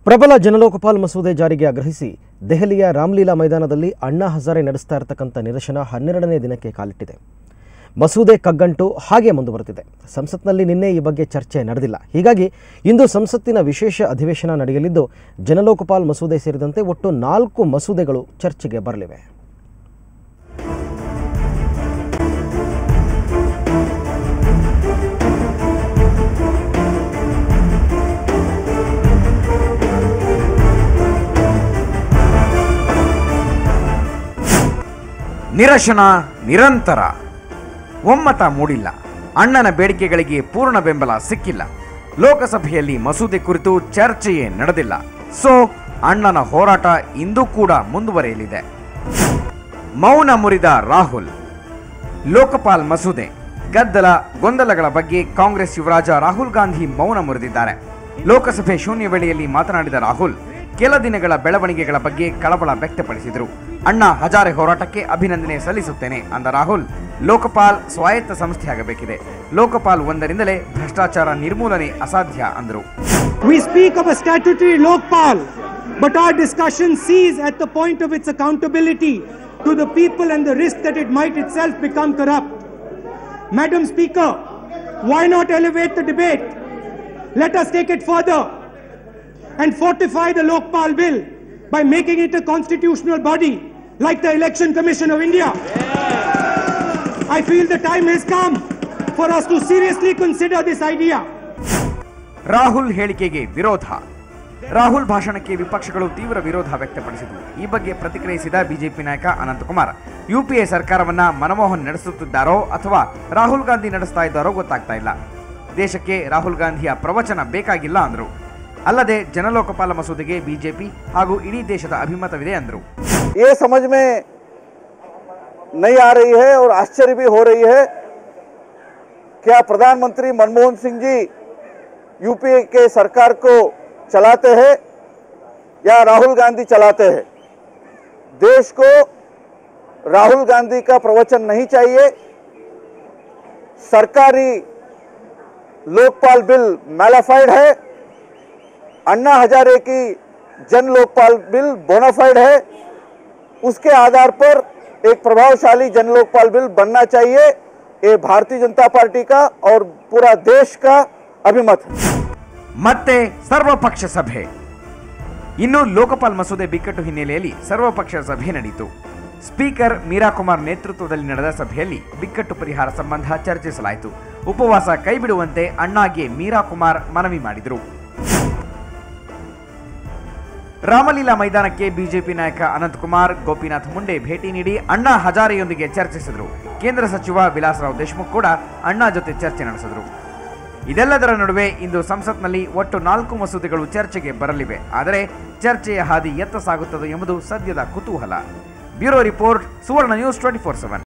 ಪ್ರಬಲ ಜನಲೋಕಪಾಲ್ ಮಸೂದೆ ಜಾರಿಗೆ ಆಗ್ರಹಿಸಿ ದೆಹಲಿಯ ರಾಮಲೀಲಾ ಮೈದಾನದಲ್ಲಿ ಅಣ್ಣಾ ಹಜಾರೆ ನಡೆಸ್ತಾ ಇರತಕ್ಕಂಥ ನಿರಶನ 12ನೇ ದಿನಕ್ಕೆ ಕಾಲಿಟ್ಟಿದೆ. ಮಸೂದೆ ಕಗ್ಗಂಟು ಹಾಗೆ ಮುಂದುವರೆದಿದೆ. ಸಂಸತ್ನಲ್ಲಿ ನಿನ್ನೆ ಈ ಬಗ್ಗೆ ಚರ್ಚೆ ನಡೆದಿಲ್ಲ. ಹೀಗಾಗಿ ಇಂದು ಸಂಸತ್ತಿನ ವಿಶೇಷ ಅಧಿವೇಶನ ನಡೆಯಲಿದ್ದು ಜನಲೋಕಪಾಲ್ ಮಸೂದೆ ಸೇರಿದಂತೆ ಒಟ್ಟು 4 ಮಸೂದೆಗಳು ಚರ್ಚೆಗೆ ಬರಲಿವೆ. ನಿರಶನ ನಿರಂತರ, ಒಮ್ಮತ ಮೂಡಿಲ್ಲ. ಅಣ್ಣನ ಬೇಡಿಕೆಗಳಿಗೆ ಪೂರ್ಣ ಬೆಂಬಲ ಸಿಕ್ಕಿಲ್ಲ. ಲೋಕಸಭೆಯಲ್ಲಿ ಮಸೂದೆ ಕುರಿತು ಚರ್ಚೆಯೇ ನಡೆದಿಲ್ಲ. ಸೊ ಅಣ್ಣನ ಹೋರಾಟ ಇಂದು ಕೂಡ ಮುಂದುವರಿಯಲಿದೆ. ಮೌನ ಮುರಿದ ರಾಹುಲ್. ಲೋಕಪಾಲ್ ಮಸೂದೆ ಗದ್ದಲ ಗೊಂದಲಗಳ ಬಗ್ಗೆ ಕಾಂಗ್ರೆಸ್ ಯುವರಾಜ ರಾಹುಲ್ ಗಾಂಧಿ ಮೌನ ಮುರಿದಿದ್ದಾರೆ. ಲೋಕಸಭೆ ಶೂನ್ಯ ವೇಳೆಯಲ್ಲಿ ಮಾತನಾಡಿದ ರಾಹುಲ್ ಕೆಲ ದಿನಗಳ ಬೆಳವಣಿಗೆಗಳ ಬಗ್ಗೆ ಕಳವಳ ವ್ಯಕ್ತಪಡಿಸಿದರು. ಅಣ್ಣಾ ಹಜಾರೆ ಹೋರಾಟಕ್ಕೆ ಅಭಿನಂದನೆ ಸಲ್ಲಿಸುತ್ತೇನೆ ಅಂದ ರಾಹುಲ್, ಲೋಕಪಾಲ್ ಸ್ವಾಯತ್ತ ಸಂಸ್ಥೆಯಾಗಬೇಕಿದೆ. ಲೋಕಪಾಲ್ ಒಂದರಿಂದಲೇ ಭ್ರಷ್ಟಾಚಾರ ನಿರ್ಮೂಲನೆ ಅಸಾಧ್ಯ ಅಂದರು. We speak of a statutory Lokpal, but our discussion sees at the point of its accountability to the people and the risk that it might itself become corrupt. Madam Speaker, why not elevate the debate? Let us take it further and fortify the Lokpal bill by making it a constitutional body like the Election Commission of India. I feel the time has come for us to seriously consider this idea. Rahul ಹೇಳಿಕೆಗೆ ವಿರೋಧ. ರಾಹುಲ್ ಭಾಷಣಕ್ಕೆ ವಿಪಕ್ಷಗಳು ತೀವ್ರ ವಿರೋಧ ವ್ಯಕ್ತಪಡಿಸಿದವು. ಈ ಬಗ್ಗೆ ಪ್ರತಿಕ್ರಿಯಿಸಿದ BJP ನಾಯಕ ಅನಂತಕುಮಾರ್, ಯುಪಿಎ ಸರ್ಕಾರವನ್ನ ಮನಮೋಹನ್ ನಡೆಸುತ್ತಿದ್ದಾರೋ ಅಥವಾ ರಾಹುಲ್ ಗಾಂಧಿ ನಡೆಸ್ತಾ ಇದ್ದಾರೋ ಗೊತ್ತಾಗ್ತಾ ಇಲ್ಲ. ದೇಶಕ್ಕೆ ರಾಹುಲ್ ಗಾಂಧಿಯ ಪ್ರವಚನ ಬೇಕಾಗಿಲ್ಲ ಅಂದರು. ಅಲ್ಲದೆ ಜನಲೋಕಪಾಲ ಮಸೂದೆಗೆ ಬಿಜೆಪಿ ಹಾಗೂ ಇಡೀ ದೇಶದ ಅಭಿಮತವಿದೆ ಅಂದರು. ये समझ में नहीं आ रही है और आश्चर्य भी हो रही है, क्या प्रधानमंत्री मनमोहन सिंह जी यूपीए के सरकार को चलाते हैं या राहुल गांधी चलाते हैं? देश को राहुल गांधी का प्रवचन नहीं चाहिए. सरकारी लोकपाल बिल मैलाफाइड है. अन्ना हजारे की जन लोकपाल बिल बोनाफाइड है. उसके आधार पर एक प्रभावशाली जन लोकपाल बिल बनना चाहिए. ये भारतीय जनता पार्टी का और पूरा देश का अभिमत है. ಮತ್ತೆ ಸರ್ವಪಕ್ಷ ಸಭೆ. ಇನ್ನು ಲೋಕಪಾಲ್ ಮಸೂದೆ ಬಿಕ್ಕಟ್ಟು ಹಿನ್ನೆಲೆಯಲ್ಲಿ ಸರ್ವಪಕ್ಷ ಸಭೆ ನಡೆಯಿತು. ಸ್ಪೀಕರ್ ಮೀರಾ ಕುಮಾರ್ ನೇತೃತ್ವದಲ್ಲಿ ನಡೆದ ಸಭೆಯಲ್ಲಿ ಬಿಕ್ಕಟ್ಟು ಪರಿಹಾರ ಸಂಬಂಧ ಚರ್ಚಿಸಲಾಯಿತು. ಉಪವಾಸ ಕೈಬಿಡುವಂತೆ ಅಣ್ಣಾಗೆ ಮೀರಾ ಕುಮಾರ್ ಮನವಿ ಮಾಡಿದರು. ರಾಮಲೀಲಾ ಮೈದಾನಕ್ಕೆ ಬಿಜೆಪಿ ನಾಯಕ ಅನಂತಕುಮಾರ್, ಗೋಪಿನಾಥ್ ಮುಂಡೆ ಭೇಟಿ ನೀಡಿ ಅಣ್ಣಾ ಹಜಾರೆಯೊಂದಿಗೆ ಚರ್ಚಿಸಿದರು. ಕೇಂದ್ರ ಸಚಿವ ವಿಲಾಸರಾವ್ ದೇಶಮುಖ್ ಕೂಡ ಅಣ್ಣಾ ಜೊತೆ ಚರ್ಚೆ ನಡೆಸಿದರು. ಇದೆಲ್ಲದರ ನಡುವೆ ಇಂದು ಸಂಸತ್ನಲ್ಲಿ ಒಟ್ಟು 4 ಮಸೂದೆಗಳು ಚರ್ಚೆಗೆ ಬರಲಿವೆ. ಆದರೆ ಚರ್ಚೆಯ ಹಾದಿ ಎತ್ತ ಸಾಗುತ್ತದೆ ಎಂಬುದು ಸದ್ಯದ ಕುತೂಹಲ. ಬ್ಯೂರೋ ರಿಪೋರ್ಟ್, ಸುವರ್ಣ ನ್ಯೂಸ್ 24/7.